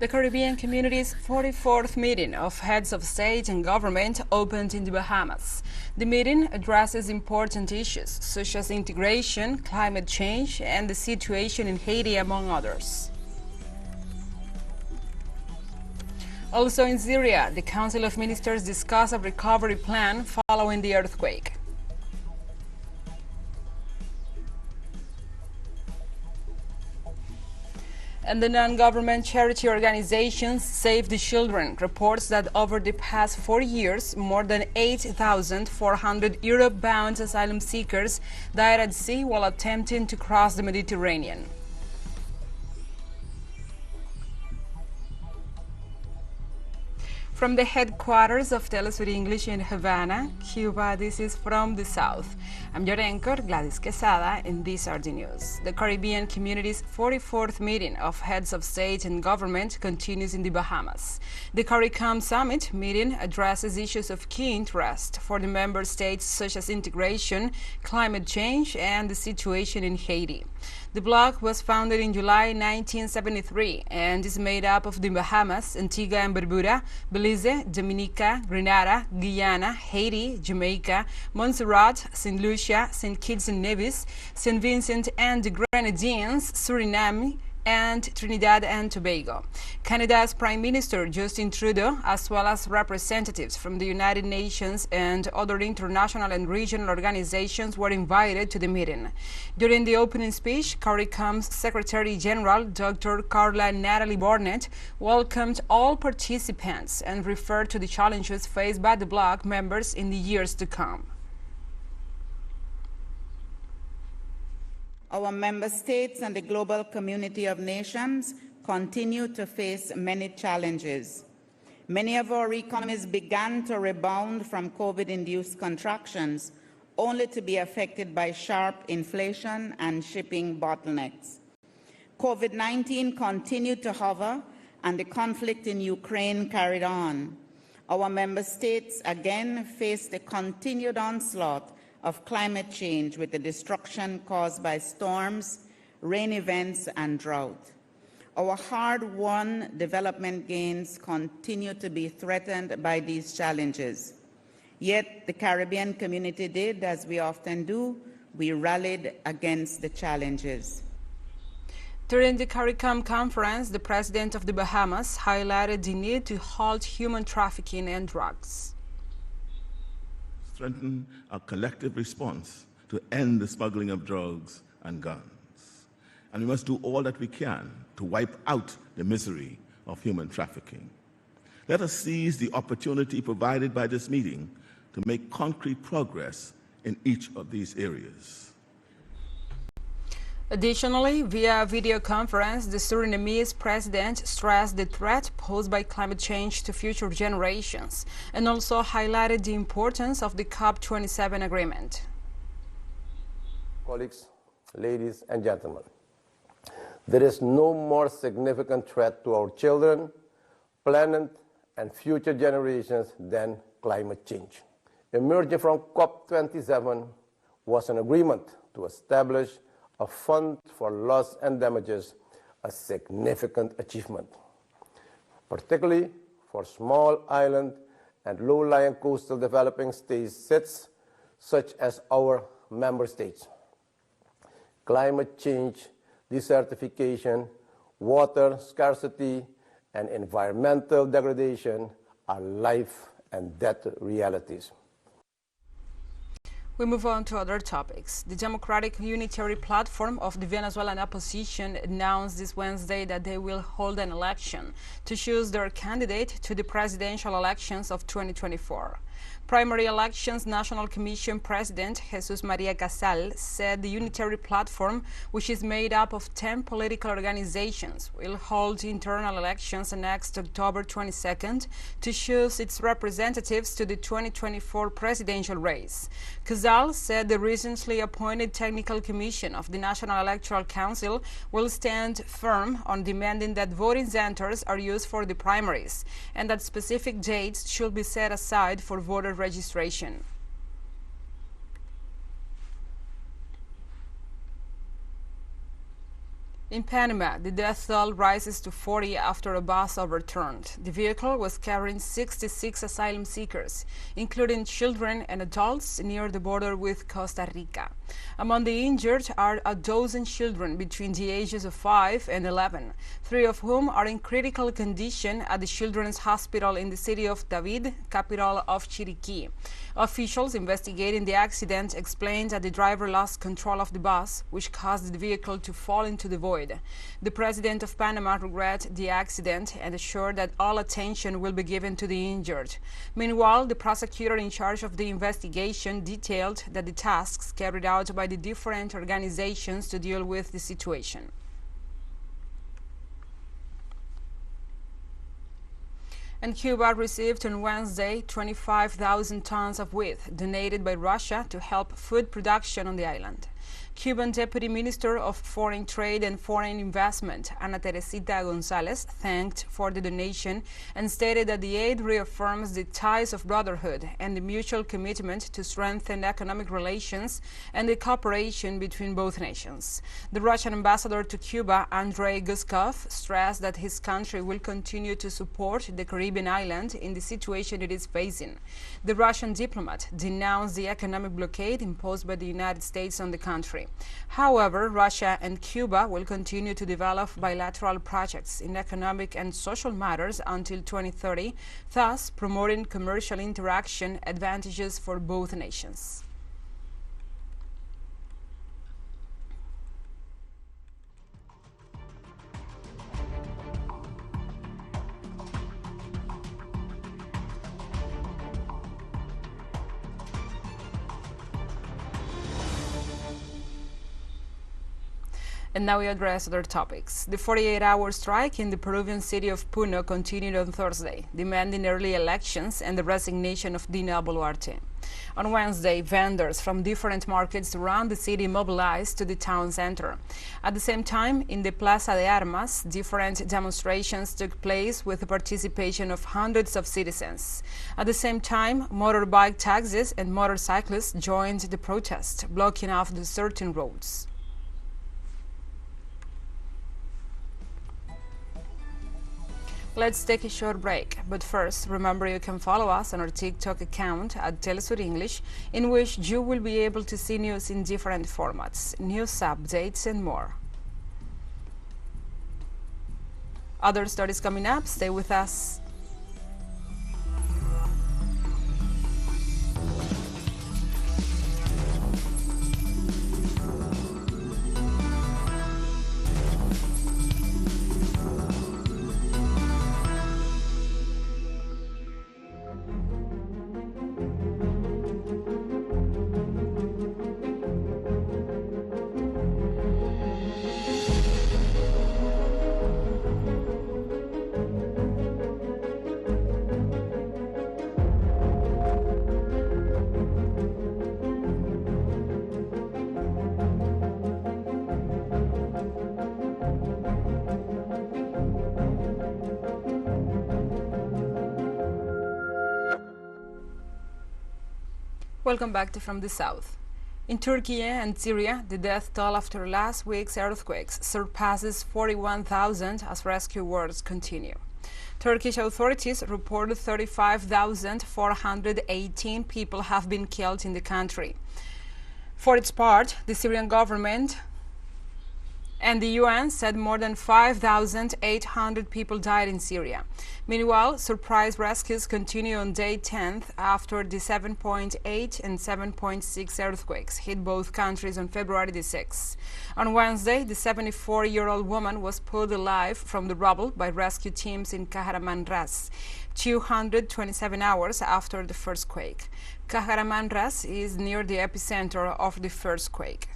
The Caribbean Community's 44th meeting of heads of state and government opened in the Bahamas. The meeting addresses important issues such as integration, climate change, and the situation in Haiti, among others. Also in Syria, the Council of Ministers discussed a recovery plan following the earthquake. And the non-government charity organization Save the Children reports that over the past 4 years, more than 8,400 Europe-bound asylum seekers died at sea while attempting to cross the Mediterranean. From the headquarters of TeleSUR English in Havana, Cuba, this is From the South. I'm your anchor, Gladys Quesada, and these are the news. The Caribbean Community's 44th meeting of heads of state and government continues in the Bahamas. The CARICOM summit meeting addresses issues of key interest for the member states such as integration, climate change, and the situation in Haiti. The bloc was founded in July 1973 and is made up of the Bahamas, Antigua and Barbuda, Belize, Dominica, Grenada, Guyana, Haiti, Jamaica, Montserrat, St. Lucia, St. Kitts and Nevis, St. Vincent and the Grenadines, Suriname, and Trinidad and Tobago. Canada's Prime Minister Justin Trudeau, as well as representatives from the United Nations and other international and regional organizations, were invited to the meeting. During the opening speech, CARICOM's Secretary General, Dr. Carla Natalie Barnett, welcomed all participants and referred to the challenges faced by the bloc members in the years to come. Our member states and the global community of nations continue to face many challenges. Many of our economies began to rebound from COVID-induced contractions, only to be affected by sharp inflation and shipping bottlenecks. COVID-19 continued to hover, and the conflict in Ukraine carried on. Our member states again faced a continued onslaught of climate change with the destruction caused by storms, rain events, and drought. Our hard-won development gains continue to be threatened by these challenges. Yet the Caribbean community did, as we often do, we rallied against the challenges. During the CARICOM conference, the President of the Bahamas highlighted the need to halt human trafficking and drugs. Strengthen our collective response to end the smuggling of drugs and guns. And we must do all that we can to wipe out the misery of human trafficking. Let us seize the opportunity provided by this meeting to make concrete progress in each of these areas. Additionally, via video conference, the Surinamese president stressed the threat posed by climate change to future generations and also highlighted the importance of the COP27 agreement. Colleagues, ladies and gentlemen, there is no more significant threat to our children, planet, and future generations than climate change. Emerging from COP27 was an agreement to establish a fund for loss and damages, a significant achievement, particularly for small island and low-lying coastal developing states such as our member states. Climate change, desertification, water scarcity, and environmental degradation are life and death realities. We move on to other topics. The Democratic Unitary Platform of the Venezuelan opposition announced this Wednesday that they will hold an election to choose their candidate to the presidential elections of 2024. Primary Elections National Commission President Jesus Maria Casal said the Unitary Platform, which is made up of 10 political organizations, will hold internal elections next October 22nd to choose its representatives to the 2024 presidential race. Casal said the recently appointed Technical Commission of the National Electoral Council will stand firm on demanding that voting centers are used for the primaries and that specific dates should be set aside for voter registration. In Panama, the death toll rises to 40 after a bus overturned. The vehicle was carrying 66 asylum seekers, including children and adults, near the border with Costa Rica. Among the injured are a dozen children between the ages of 5 and 11, 3 of whom are in critical condition at the Children's Hospital in the city of David, capital of Chiriquí. Officials investigating the accident explained that the driver lost control of the bus, which caused the vehicle to fall into the void. The President of Panama regretted the accident and assured that all attention will be given to the injured. Meanwhile, the prosecutor in charge of the investigation detailed that the tasks carried out by the different organizations to deal with the situation. And Cuba received on Wednesday 25,000 tons of wheat donated by Russia to help food production on the island. Cuban Deputy Minister of Foreign Trade and Foreign Investment, Ana Teresita Gonzalez, thanked for the donation and stated that the aid reaffirms the ties of brotherhood and the mutual commitment to strengthen economic relations and the cooperation between both nations. The Russian ambassador to Cuba, Andrei Guskov, stressed that his country will continue to support the Caribbean island in the situation it is facing. The Russian diplomat denounced the economic blockade imposed by the United States on the country. However, Russia and Cuba will continue to develop bilateral projects in economic and social matters until 2030, thus promoting commercial interaction advantages for both nations. And now we address other topics. The 48-hour strike in the Peruvian city of Puno continued on Thursday, demanding early elections and the resignation of Dina Boluarte. On Wednesday, vendors from different markets around the city mobilized to the town center. At the same time, in the Plaza de Armas, different demonstrations took place with the participation of hundreds of citizens. At the same time, motorbike taxis and motorcyclists joined the protest, blocking off the certain roads. Let's take a short break, but first, remember you can follow us on our TikTok account at TeleSUR English, in which you will be able to see news in different formats, news updates and more. Other stories coming up, stay with us. Welcome back to From the South. In Turkey and Syria, the death toll after last week's earthquakes surpasses 41,000 as rescue works continue. Turkish authorities reported 35,418 people have been killed in the country. For its part, the Syrian government and the UN said more than 5,800 people died in Syria. Meanwhile, surprise rescues continue on day 10th after the 7.8 and 7.6 earthquakes hit both countries on February the 6th. On Wednesday, the 74-year-old woman was pulled alive from the rubble by rescue teams in Kahramanmaraş, 227 hours after the first quake. Kahramanmaraş is near the epicenter of the first quake.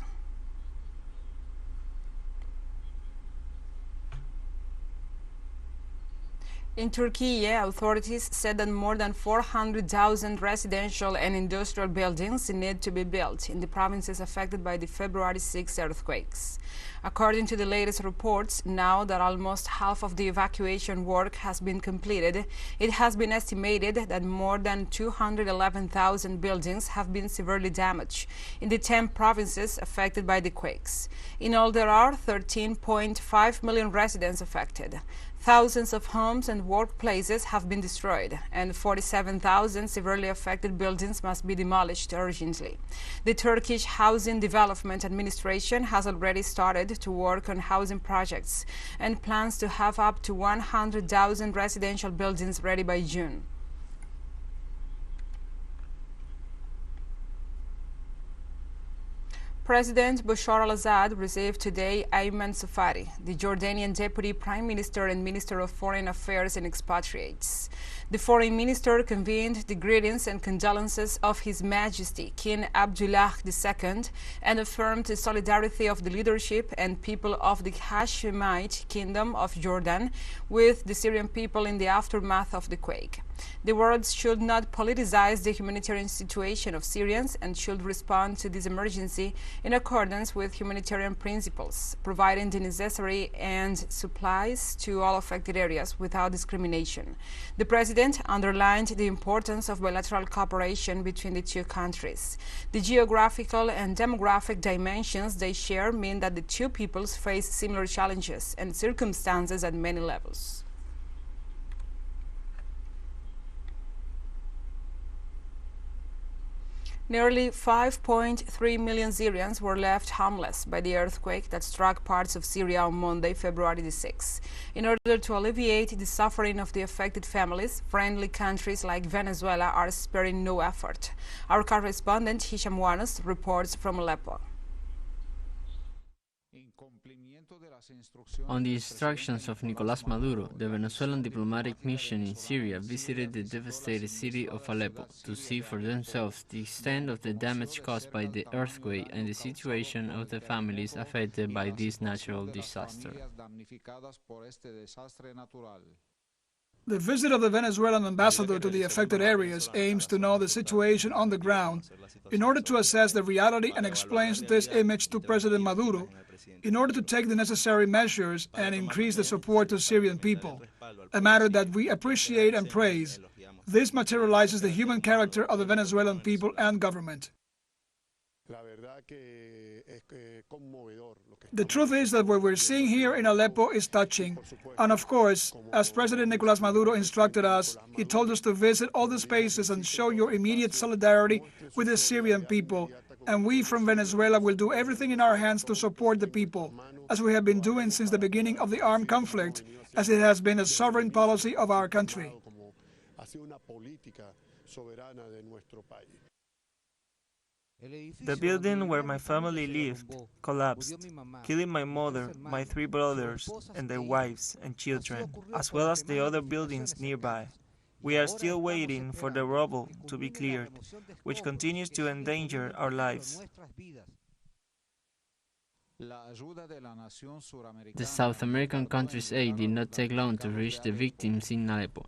In Turkey, authorities said that more than 400,000 residential and industrial buildings need to be built in the provinces affected by the February 6 earthquakes. According to the latest reports, now that almost half of the evacuation work has been completed, it has been estimated that more than 211,000 buildings have been severely damaged in the 10 provinces affected by the quakes. In all, there are 13.5 million residents affected. Thousands of homes and workplaces have been destroyed, and 47,000 severely affected buildings must be demolished urgently. The Turkish Housing Development Administration has already started to work on housing projects and plans to have up to 100,000 residential buildings ready by June. President Bashar al-Assad received today Ayman Safari, the Jordanian Deputy Prime Minister and Minister of Foreign Affairs and Expatriates. The Foreign Minister convened the greetings and condolences of His Majesty King Abdullah II and affirmed the solidarity of the leadership and people of the Hashemite Kingdom of Jordan with the Syrian people in the aftermath of the quake. The world should not politicize the humanitarian situation of Syrians and should respond to this emergency in accordance with humanitarian principles, providing the necessary and supplies to all affected areas without discrimination. The President underlined the importance of bilateral cooperation between the two countries. The geographical and demographic dimensions they share mean that the two peoples face similar challenges and circumstances at many levels. Nearly 5.3 million Syrians were left homeless by the earthquake that struck parts of Syria on Monday, February the 6th. In order to alleviate the suffering of the affected families, friendly countries like Venezuela are sparing no effort. Our correspondent Hisham Wanos reports from Aleppo. On the instructions of Nicolás Maduro, the Venezuelan diplomatic mission in Syria visited the devastated city of Aleppo to see for themselves the extent of the damage caused by the earthquake and the situation of the families affected by this natural disaster. The visit of the Venezuelan ambassador to the affected areas aims to know the situation on the ground in order to assess the reality and explains this image to President Maduro in order to take the necessary measures and increase the support to Syrian people, a matter that we appreciate and praise. This materializes the human character of the Venezuelan people and government. The truth is that what we're seeing here in Aleppo is touching. And of course, as President Nicolás Maduro instructed us, he told us to visit all the spaces and show your immediate solidarity with the Syrian people. And we from Venezuela will do everything in our hands to support the people, as we have been doing since the beginning of the armed conflict, as it has been a sovereign policy of our country. The building where my family lived collapsed, killing my mother, my 3 brothers, and their wives and children, as well as the other buildings nearby. We are still waiting for the rubble to be cleared, which continues to endanger our lives. The South American country's aid did not take long to reach the victims in Aleppo.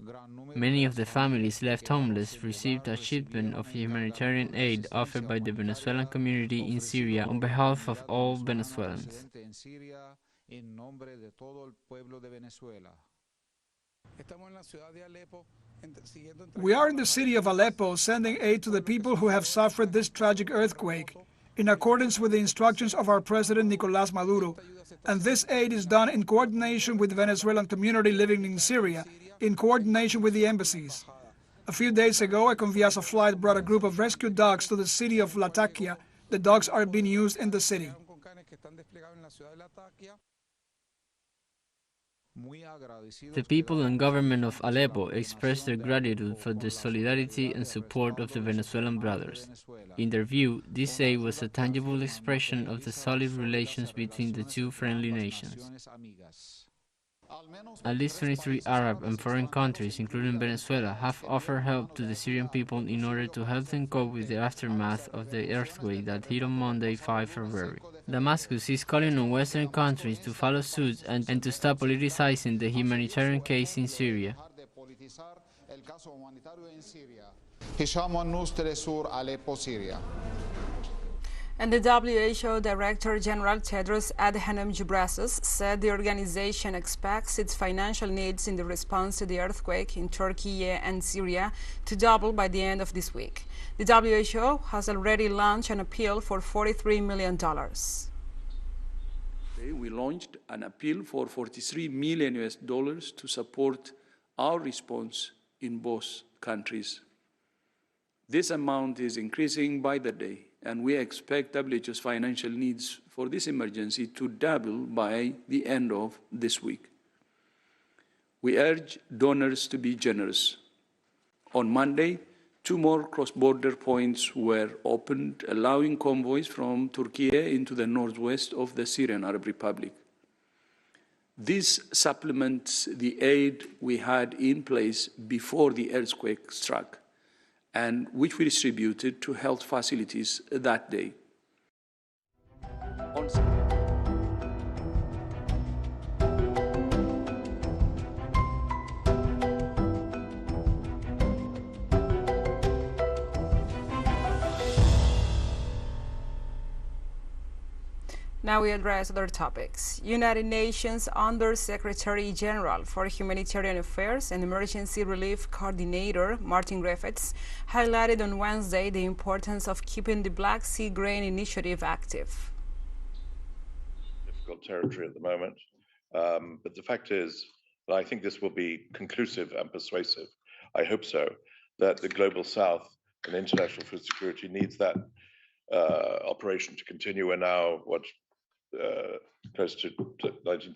Many of the families left homeless received a shipment of humanitarian aid offered by the Venezuelan community in Syria on behalf of all Venezuelans. We are in the city of Aleppo sending aid to the people who have suffered this tragic earthquake, in accordance with the instructions of our President Nicolás Maduro. And this aid is done in coordination with the Venezuelan community living in Syria, in coordination with the embassies. A few days ago, a Conviasa flight brought a group of rescue dogs to the city of Latakia. The dogs are being used in the city. The people and government of Aleppo expressed their gratitude for the solidarity and support of the Venezuelan brothers. In their view, this aid was a tangible expression of the solid relations between the two friendly nations. At least 23 Arab and foreign countries, including Venezuela, have offered help to the Syrian people in order to help them cope with the aftermath of the earthquake that hit on Monday, 5 February. Damascus is calling on Western countries to follow suit and to stop politicizing the humanitarian case in Syria. TeleSUR Aleppo, Syria. And the WHO Director General Tedros Adhanom Ghebreyesus said the organization expects its financial needs in the response to the earthquake in Turkey and Syria to double by the end of this week. The WHO has already launched an appeal for $43 million. We launched an appeal for $43 million to support our response in both countries. This amount is increasing by the day, and we expect WHO's financial needs for this emergency to double by the end of this week. We urge donors to be generous. On Monday, 2 more cross-border points were opened, allowing convoys from Turkey into the northwest of the Syrian Arab Republic. This supplements the aid we had in place before the earthquake struck, and which we distributed to health facilities that day. Now we address other topics. United Nations Under-Secretary General for Humanitarian Affairs and Emergency Relief Coordinator Martin Griffiths highlighted on Wednesday the importance of keeping the Black Sea Grain Initiative active. Difficult territory at the moment, but the fact is that I think this will be conclusive and persuasive. I hope so, that the Global South and international food security needs that operation to continue. We're now, close to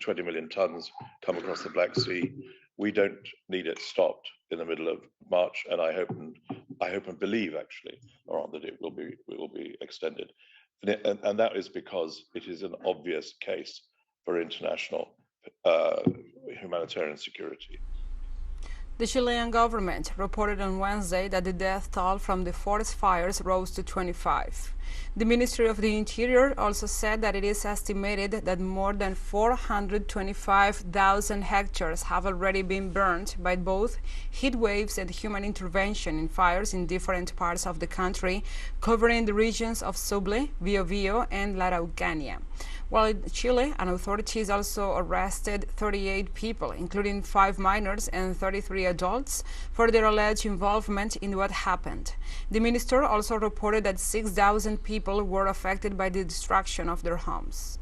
20 million tons come across the Black Sea. We don't need it stopped in the middle of March, and I hope and believe actually, that it will be extended, and that is because it is an obvious case for international humanitarian security. The Chilean government reported on Wednesday that the death toll from the forest fires rose to 25. The Ministry of the Interior also said that it is estimated that more than 425,000 hectares have already been burned by both heat waves and human intervention in fires in different parts of the country, covering the regions of Suble, Biobío, and La Araucanía. While in Chile, authorities also arrested 38 people, including 5 minors and 33 adults, for their alleged involvement in what happened. The minister also reported that 6,000 people were affected by the destruction of their homes.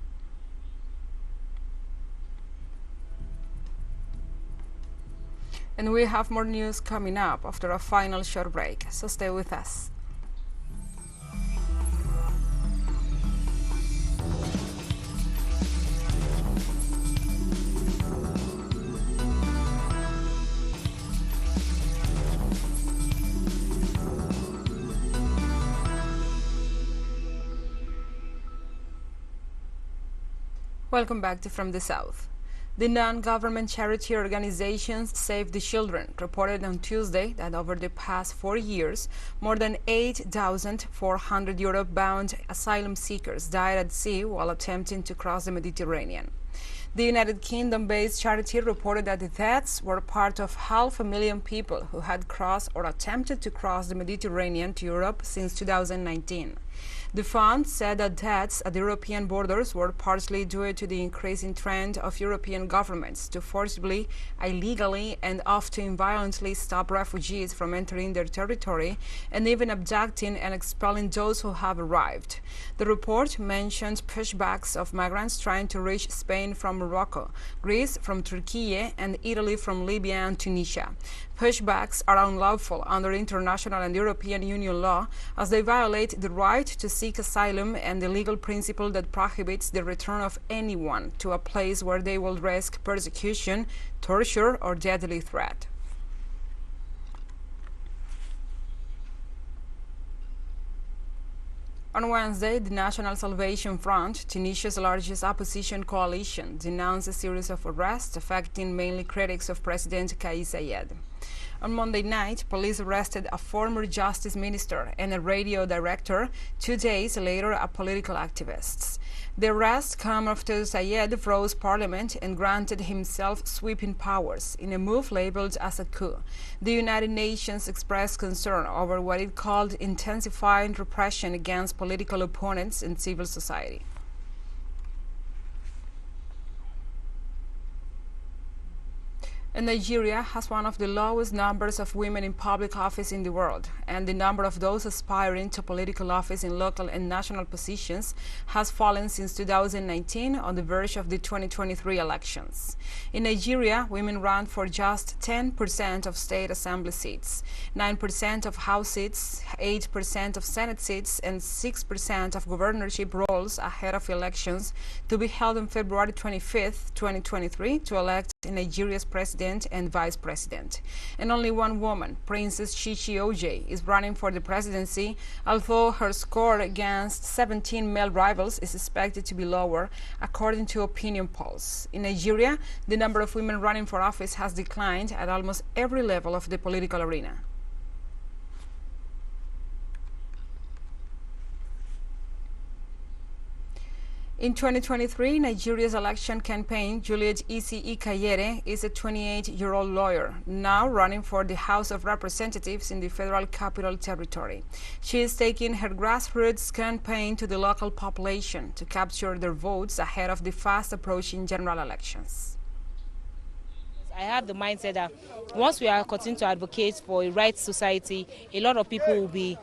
And we have more news coming up after a final short break, so stay with us. Welcome back to From the South. The non-government charity organizations Save the Children reported on Tuesday that over the past 4 years, more than 8,400 Europe-bound asylum seekers died at sea while attempting to cross the Mediterranean. The United Kingdom-based charity reported that the deaths were part of 500,000 people who had crossed or attempted to cross the Mediterranean to Europe since 2019. The fund said that deaths at the European borders were partially due to the increasing trend of European governments to forcibly, illegally, and often violently stop refugees from entering their territory and even abducting and expelling those who have arrived. The report mentions pushbacks of migrants trying to reach Spain from Morocco, Greece from Turkey, and Italy from Libya and Tunisia. Pushbacks are unlawful under international and European Union law as they violate the right to seek asylum and the legal principle that prohibits the return of anyone to a place where they will risk persecution, torture, or deadly threat. On Wednesday, the National Salvation Front, Tunisia's largest opposition coalition, denounced a series of arrests affecting mainly critics of President Kais Saied. On Monday night, police arrested a former justice minister and a radio director, 2 days later a political activist. The arrest came after Zayed froze parliament and granted himself sweeping powers in a move labeled as a coup. The United Nations expressed concern over what it called intensifying repression against political opponents and civil society. And Nigeria has one of the lowest numbers of women in public office in the world, and the number of those aspiring to political office in local and national positions has fallen since 2019 on the verge of the 2023 elections. In Nigeria, women ran for just 10% of state assembly seats, 9% of House seats, 8% of Senate seats, and 6% of governorship roles ahead of elections to be held on February 25, 2023, to elect Nigeria's president and vice president. And only one woman, Princess Chichi Oje, is running for the presidency, although her score against 17 male rivals is expected to be lower, according to opinion polls. In Nigeria, the number of women running for office has declined at almost every level of the political arena. In 2023, Nigeria's election campaign, Juliet Isi Ikayere is a 28-year-old lawyer, now running for the House of Representatives in the Federal Capital Territory. She is taking her grassroots campaign to the local population to capture their votes ahead of the fast-approaching general elections. I have the mindset that once we are continuing to advocate for a right society, a lot of people will be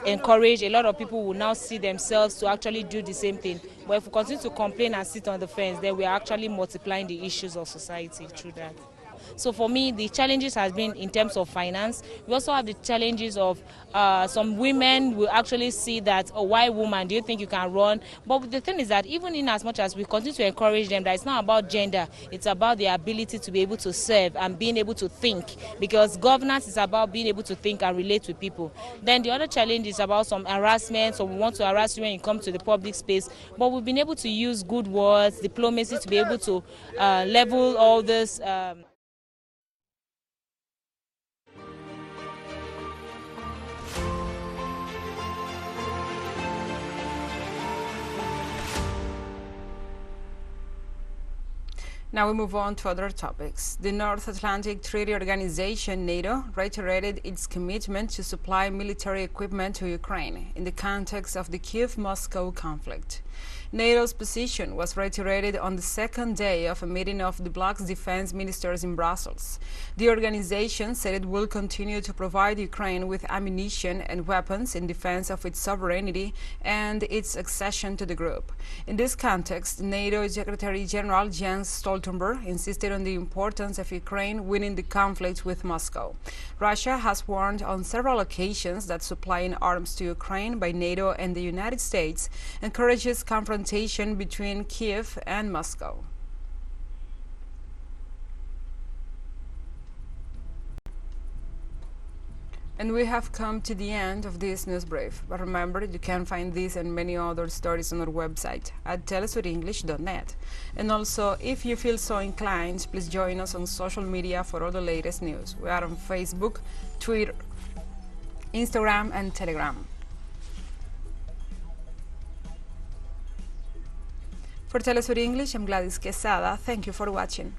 encouraged, a lot of people will now see themselves to actually do the same thing. But if we continue to complain and sit on the fence, then we are actually multiplying the issues of society through that. So for me, the challenges has been in terms of finance. We also have the challenges of some women will actually see that, oh, why woman, do you think you can run? But the thing is that even in as much as we continue to encourage them, that it's not about gender, it's about the ability to be able to serve and being able to think, because governance is about being able to think and relate with people. Then the other challenge is about some harassment, so we want to harass you when you come to the public space, but we've been able to use good words, diplomacy to be able to level all this. Now we move on to other topics. The North Atlantic Treaty Organization, NATO, reiterated its commitment to supply military equipment to Ukraine in the context of the Kyiv-Moscow conflict. NATO's position was reiterated on the second day of a meeting of the bloc's defense ministers in Brussels. The organization said it will continue to provide Ukraine with ammunition and weapons in defense of its sovereignty and its accession to the group. In this context, NATO Secretary General Jens Stoltenberg insisted on the importance of Ukraine winning the conflict with Moscow. Russia has warned on several occasions that supplying arms to Ukraine by NATO and the United States encourages confrontation between Kiev and Moscow. And we have come to the end of this news brief. But remember, you can find this and many other stories on our website at telesurenglish.net. And also, if you feel so inclined, please join us on social media for all the latest news. We are on Facebook, Twitter, Instagram, and Telegram. For TeleSUR English, I'm Gladys Quesada. Thank you for watching.